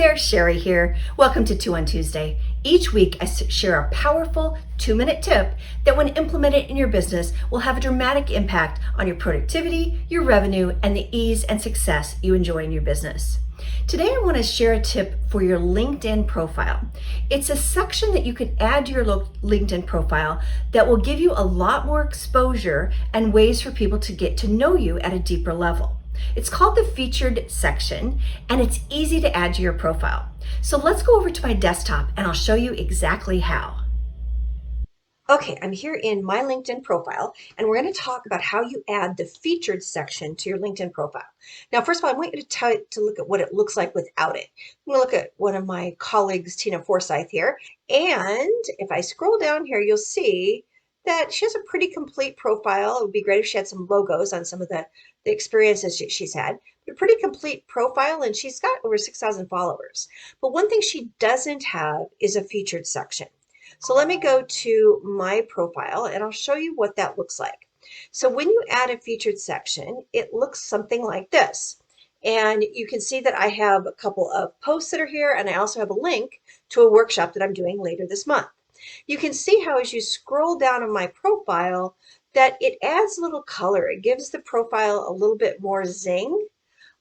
there, Sherry here. Welcome to 2 on Tuesday. Each week, I share a powerful 2-minute tip that, when implemented in your business, will have a dramatic impact on your productivity, your revenue, and the ease and success you enjoy in your business. Today, I want to share a tip for your LinkedIn profile. It's a section that you can add to your LinkedIn profile that will give you a lot more exposure and ways for people to get to know you at a deeper level. It's called the featured section, and it's easy to add to your profile. So let's go over to my desktop and I'll show you exactly how. Okay, I'm here in my LinkedIn profile, and we're going to talk about how you add the featured section to your LinkedIn profile. Now, first of all, I want you to look at what it looks like without it. I'm going to look at one of my colleagues, Tina Forsyth here, and if I scroll down here, you'll see that she has a pretty complete profile. It would be great if she had some logos on some of the experiences she's had. A pretty complete profile, and she's got over 6,000 followers. But one thing she doesn't have is a featured section. So let me go to my profile and I'll show you what that looks like. So when you add a featured section, it looks something like this. And you can see that I have a couple of posts that are here, and I also have a link to a workshop that I'm doing later this month. You can see how, as you scroll down on my profile, that it adds a little color. It gives the profile a little bit more zing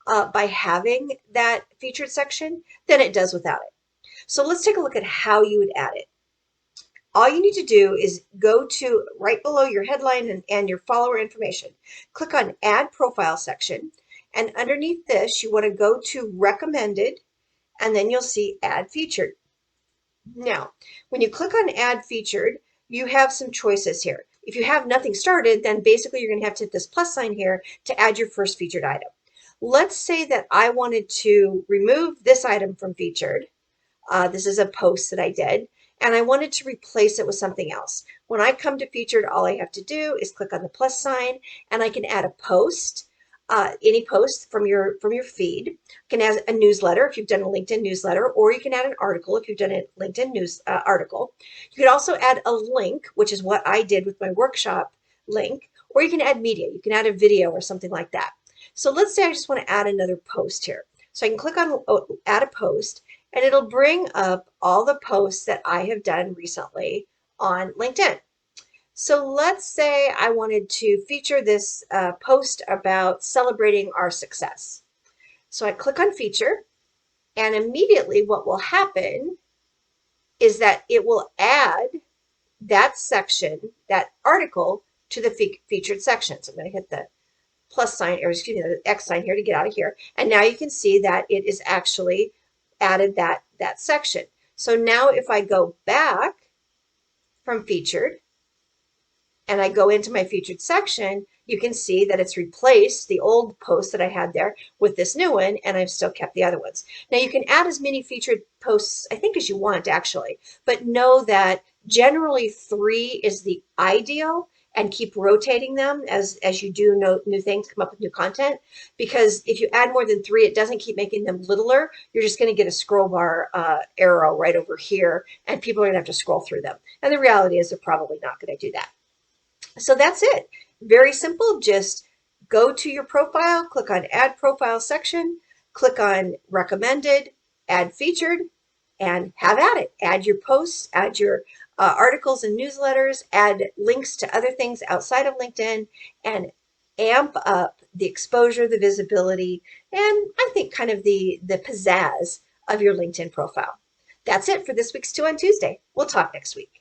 by having that featured section than it does without it. So let's take a look at how you would add it. All you need to do is go to right below your headline and your follower information. Click on Add Profile section, and underneath this, you want to go to Recommended, and then you'll see Add Featured. Now, when you click on Add Featured, you have some choices here. If you have nothing started, then basically you're going to have to hit this plus sign here to add your first featured item. Let's say that I wanted to remove this item from featured. This is a post that I did, and I wanted to replace it with something else. When I come to featured, all I have to do is click on the plus sign, and I can add a post, any post from your feed. You can add a newsletter if you've done a LinkedIn newsletter, or you can add an article if you've done a LinkedIn news article. You could also add a link, which is what I did with my workshop link, or you can add media. You can add a video or something like that. So let's say I just want to add another post here. So I can click on Add a Post, and it'll bring up all the posts that I have done recently on LinkedIn. So let's say I wanted to feature this post about celebrating our success. So I click on Feature, and immediately what will happen is that it will add that section, that article, to the featured section. So I'm going to hit the plus sign, or excuse me, the X sign here to get out of here. And now you can see that it is actually added that section. So now if I go back from featured and I go into my featured section, you can see that it's replaced the old post that I had there with this new one, and I've still kept the other ones. Now you can add as many featured posts, I think, as you want actually, but know that generally 3 is the ideal, and keep rotating them as you do new things, come up with new content. Because if you add more than 3, it doesn't keep making them littler. You're just going to get a scroll bar arrow right over here, and people are going to have to scroll through them. And the reality is they're probably not going to do that. So that's it. Very simple. Just go to your profile, click on Add Profile section, click on Recommended, Add Featured, and have at it. Add your posts, add your articles and newsletters, add links to other things outside of LinkedIn, and amp up the exposure, the visibility, and I think kind of the pizzazz of your LinkedIn profile. That's it for this week's 2 on Tuesday. We'll talk next week.